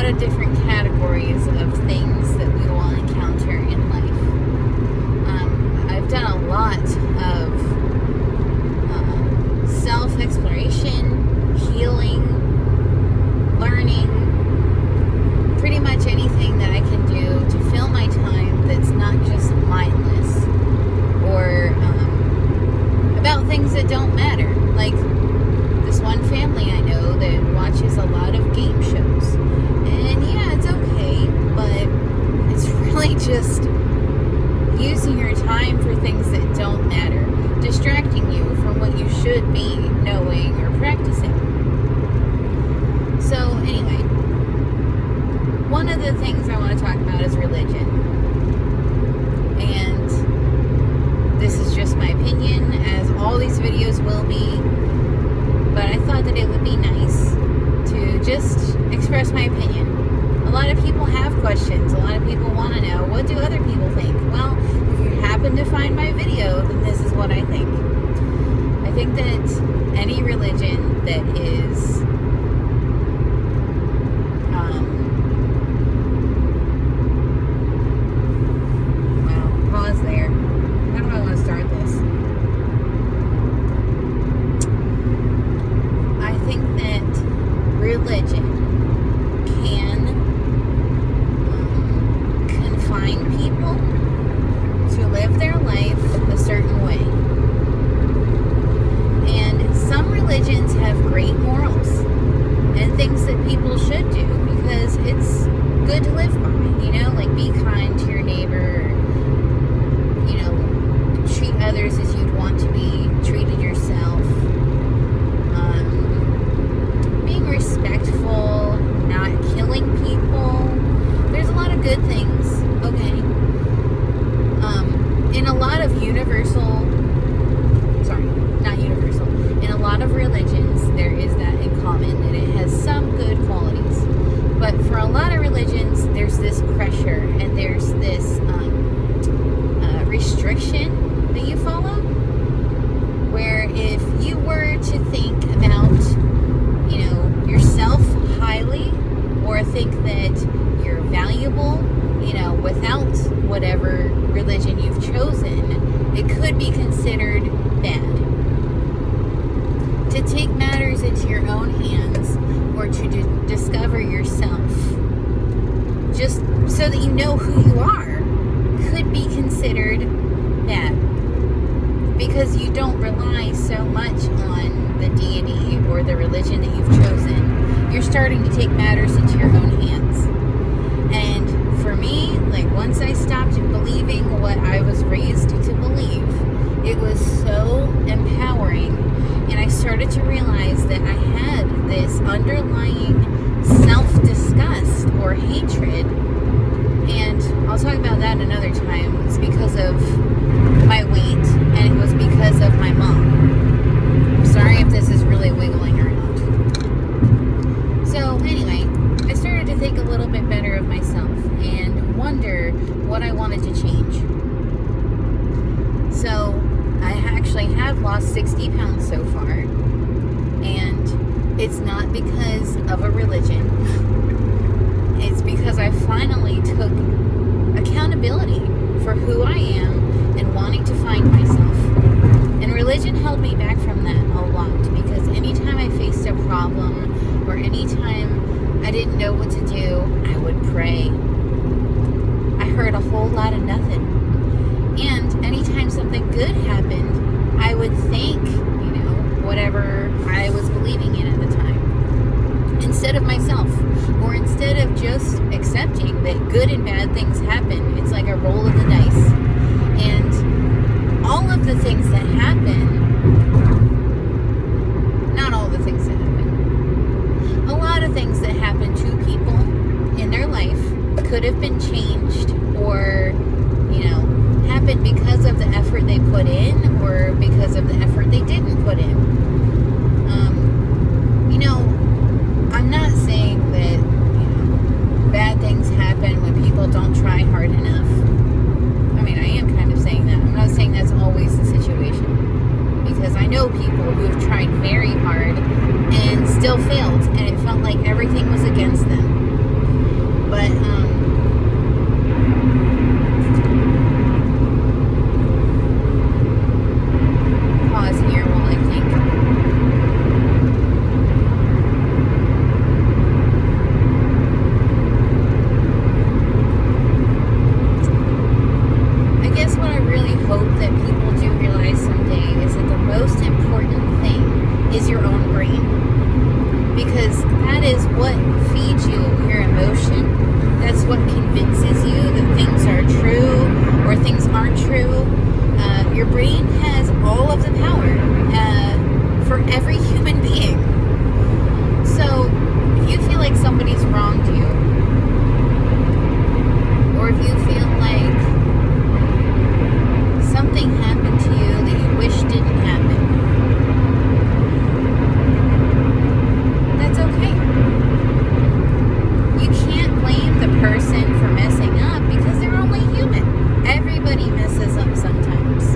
of different categories of things that we will encounter in life. I've done a lot of self-exploration, healing, learning, pretty much anything that I can do to fill my time that's not just mindless or about things that don't matter. Like this one family I know that watches a lot of game shows. And yeah, it's okay, but it's really just using your time for things that don't matter, distracting you from what you should be knowing or practicing. So anyway, one of the things I want to talk about is religion. And this is just my opinion, as all these videos will be, but I thought that it would be nice to just express my opinion. A lot of people have questions. A lot of people want to know, what do other people think? Well, if you happen to find my video, then this is what I think. I think that any religion that is pause there. How do I want to start this? I think that religion can confine people to live their life a certain way. And some religions have great morals and things that people should do because it's good to live by, like be kind to your neighbor, treat others as you'd want to be treated yourself, being respectful, not killing people. There's a lot of good things, okay? In a lot of in a lot of religions, there is that in common, and it has some good qualities. But for a lot of religions, there's this pressure, and there's this restriction that you follow, where if you were to think about, yourself highly, or think that you're valuable, without whatever religion you've chosen, it could be considered bad. To take matters into your own hands, or to discover yourself, just so that you know who you are, could be considered bad. Because you don't rely so much on the deity or the religion that you've chosen. You're starting to take matters into your own hands. And for me, once I stopped believing what I was raised to believe, it was so empowering. And I started to realize that I had this underlying self-disgust or hatred. And I'll talk about that another time. It's because of my weight, and it was because of my mom. I'm sorry if this is really wiggling around. So anyway, I started to think a little bit better of myself and wonder what I wanted to change. So I actually have lost 60 pounds so far, and it's not because of a religion. It's because I finally took accountability for who I am and wanting to find myself. And religion held me back from that a lot, because anytime I faced a problem or anytime I didn't know what to do, I would pray. I heard a whole lot of nothing. And anytime something good happened, I would thank, whatever I was believing in at the time, instead of myself. Or instead of just accepting that good and bad things happen. It's like a roll of the dice. And all of the things that happen, not all the things that happen, a lot of things that happen to people in their life could have been changed, or, happened because of the effort they put in, or because of the effort they didn't put in. I'm not saying that, bad things happen when people don't try hard enough. I mean, I am kind of saying that. I'm not saying that's always the situation. Because I know people who have tried very hard and still failed, and it felt like everything was against them. that is what feeds you your emotion. That's what convinces you that things are true or things aren't true. Your brain has all of the power for every human being. So if you feel like somebody's wronged you, or if you feel like something happened to you that you wish didn't happen, that's okay. You can't blame the person for messing up because they're only human. Everybody messes up sometimes.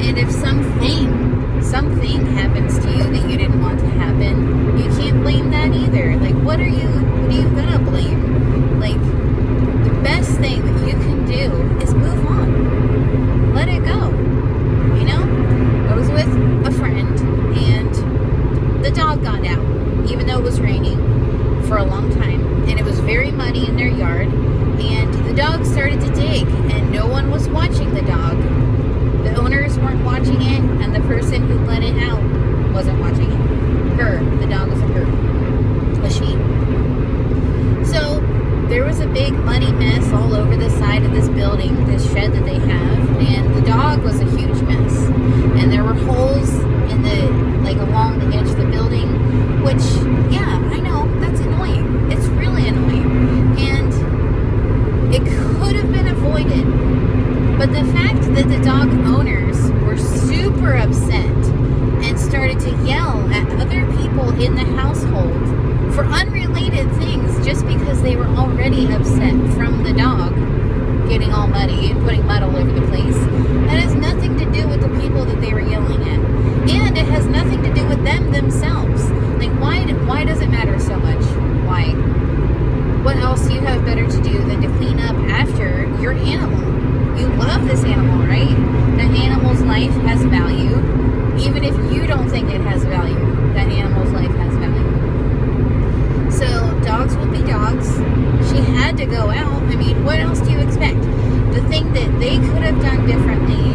And if something happens to you that you didn't want to happen, you can't blame that either. Like, what are you gonna blame? Like, the best thing that you can do is move on. Let it go. You know? I was with a friend and the dog got out, even though it was raining for a long time, and it was very muddy in their yard, and the dog started to dig, and no one was watching the dog. The owners weren't watching it, and the person who let it out wasn't watching it. The dog was a she. So there was a big muddy mess all over the side of this building, this shed that they have, and the dog was a huge mess. And there were holes in along the edge of the building, which, yeah, I know, that's annoying. It's really annoying. And it could have been avoided. But the fact that the dog owners were super upset and started to yell at other people in the household for unrelated things just because they were already upset from the dog getting all muddy and putting mud all over the place, that has nothing to do with the people that they were yelling at. And it has nothing to do with them themselves. Like, why does it matter so much? Why? What else do you have better to do than to clean up after your animal? You love this animal, right? That animal's life has value. Even if you don't think it has value, that animal's life has value. So dogs will be dogs. She had to go out. I mean, what else do you expect? The thing that they could have done differently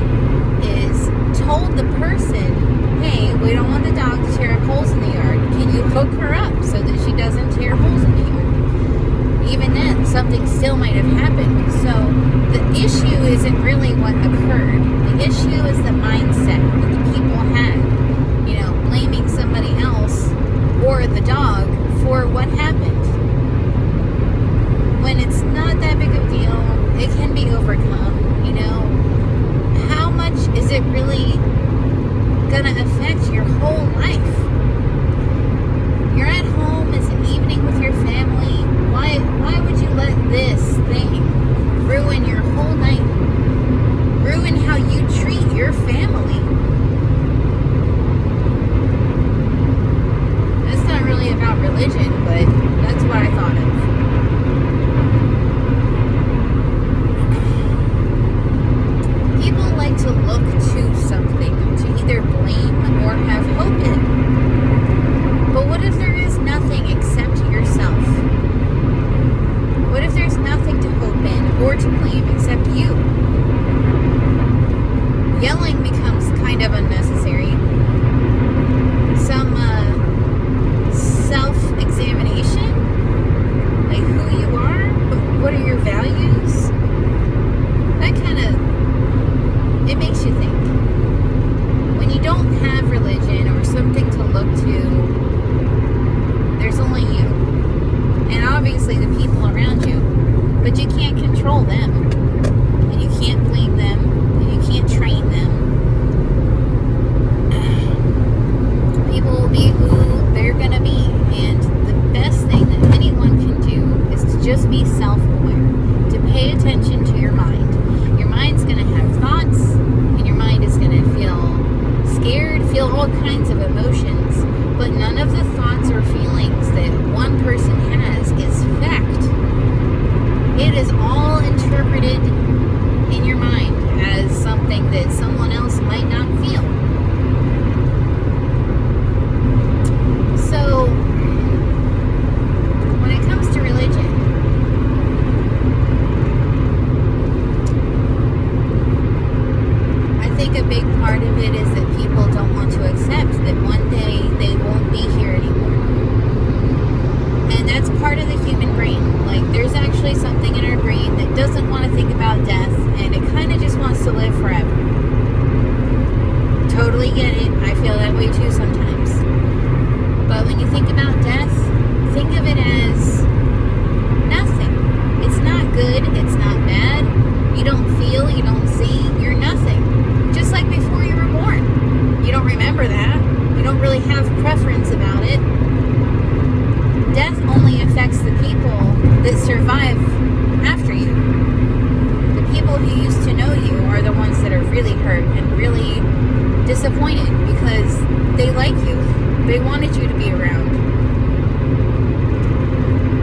is told the person, hey, we don't want the dog to tear up holes in the yard. Can you hook her up so that she doesn't tear holes in the yard? Even then, something still might have happened. So the issue isn't really what occurred. The issue is the mindset that the people had, blaming somebody else or the dog for what happened. When it's not that big of a deal, it can be overcome, How much is it really gonna affect your whole life? You're at home, it's an evening with your family. Why would you let this thing ruin your whole night? Ruin how you treat your family? That's not really about religion, but that's what I thought of. People like to look to something to either blame or have hope in. But what if there is nothing except yourself? What if there's nothing to hope in or to blame except you? Yelling becomes kind of unnecessary. Some self-examination, like who you are, what are your values? That kind of, it makes you think. When you don't have religion or something to look to, there's only you. And obviously the people around you. But you can't control them. And you can't blame them. And you can't train them. People will be who they're going to be. And the best thing that anyone can do is to just be self-aware. To pay attention to your mind. Your mind's going to have thoughts. And your mind is going to feel scared, feel all kinds of emotions. But none of the thoughts or feelings that one person has is fact. It is all interpreted in your mind as something that someone about death and it kind of just wants to live forever. Totally get it. I feel that way too sometimes. But when you think about death, think of it as nothing. It's not good. It's not bad. You don't feel, you don't see, you're nothing. Just like before you were born. You don't remember that. You don't really have preference about it. Death only affects the people that survive after you. The people who used to know you are the ones that are really hurt and really disappointed because they like you. They wanted you to be around.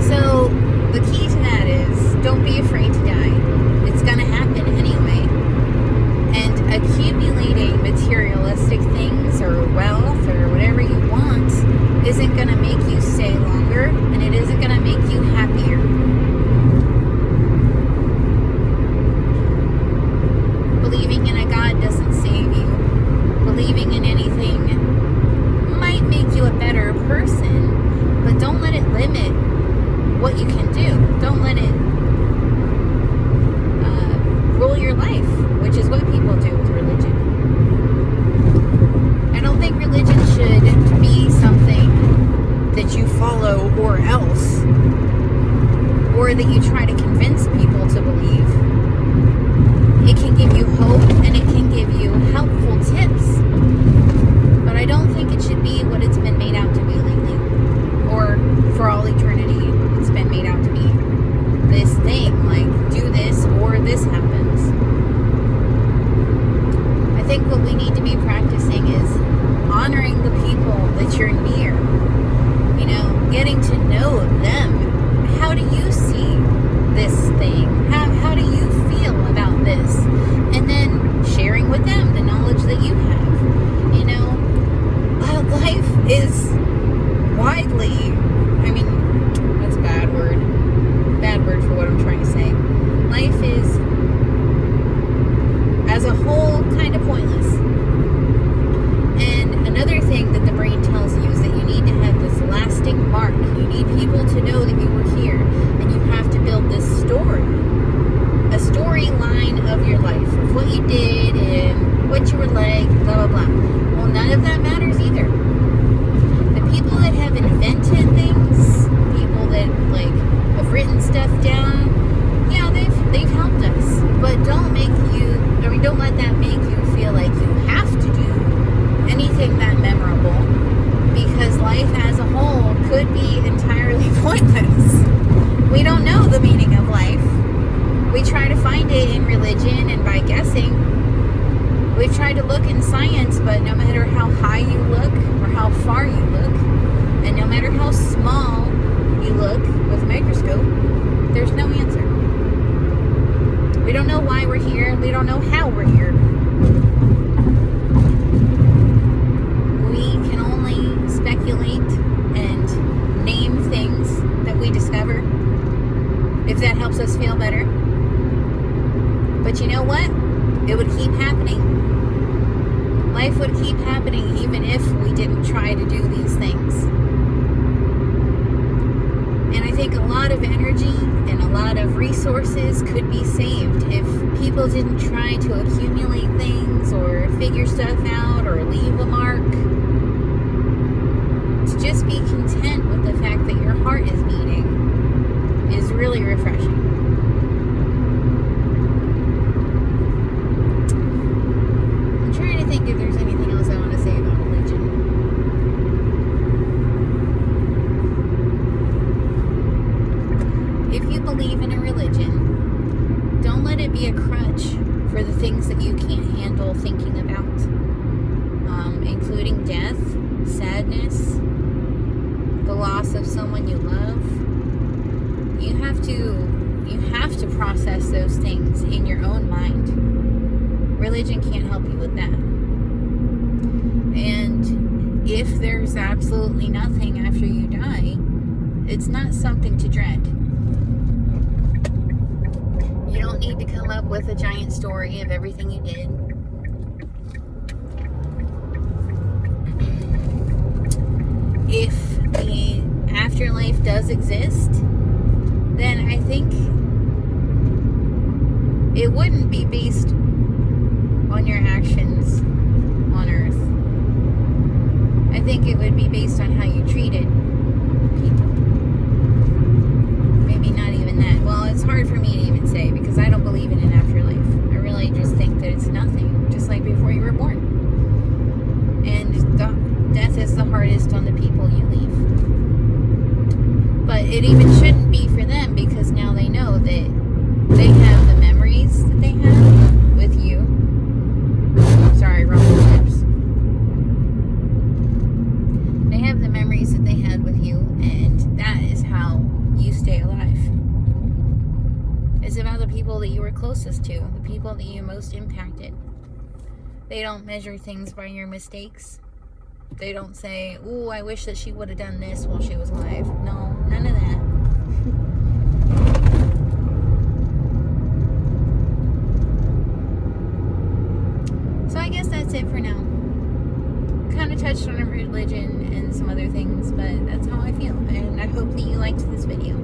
So the key to that is don't be afraid to die. It's going to happen anyway. And accumulating materialistic things or wealth or whatever you want isn't going to make you stay longer, and it isn't going to make you happier. Believing in a God doesn't save you. Believing in anything might make you a better person, but don't let it limit what you can do. Don't let it rule your life, which is what people do with religion. I don't think religion should be something that you follow or else, or that you try to convince people to believe. It can give you hope and it can give you helpful tips, but I don't think it should be what it's been made out to be lately, or for all eternity it's been made out to be. This thing, like do this or this happens. I think what we need to be practicing is honoring the people that you're near. You know, getting to know them. How do you see this thing? How do you feel about this? And then sharing with them the knowledge that you have. You know, life is widely, that's a bad word for what I'm trying to say. Life is, as a whole, kind of pointless. And another thing that the brain tells you is that you need to have this lasting mark. You need people to know that you were here, and you have to build this story. A storyline of your life, of what you did and what you were like, blah, blah, blah. Well, none of that matters either. The people that have invented things, people that, have written stuff down, yeah, they've helped us. But don't let that make you feel like you have to do anything that memorable, because life as a whole could be entirely pointless. We don't know the meaning of life. We try to find it in religion and by guessing. We've tried to look in science, but no matter how high you look or how far you look, and no matter how small you look with a microscope, there's no answer. We don't know why we're here. We don't know how we're here. We can only speculate and name things that we discover, if that helps us feel better. But you know what? It would keep happening. Life would keep happening even if we didn't try to do these things. And I think a lot of energy and a lot of resources could be saved if people didn't try to accumulate things or figure stuff out or leave a mark. To just be content with the fact that your heart is beating is really refreshing. I'm trying to think if there's anything else I want to say about religion. If you believe in a religion, don't let it be a crutch for the things that you can't handle thinking about, including death, sadness, the loss of someone you love. You have to process those things in your own mind. Religion can't help you with that. And if there's absolutely nothing after you die, it's not something to dread. You don't need to come up with a giant story of everything you did. If the afterlife does exist, then I think it wouldn't be based on your actions on earth. I think it would be based on how you treated people. Maybe not even that. Well, it's hard for me to even say because I don't believe in an afterlife. I really just think that it's nothing, just like before you were born. And death is the hardest on the people you leave. But it even shouldn't be for them because now they know that they have the memories that they have with you. Sorry, wrong lips. They have the memories that they had with you, and that is how you stay alive. It's about the people that you were closest to, the people that you most impacted. They don't measure things by your mistakes. They don't say, "Ooh, I wish that she would have done this while she was alive." No, none of that. So I guess that's it for now. Kind of touched on a religion and some other things, but that's how I feel. And I hope that you liked this video.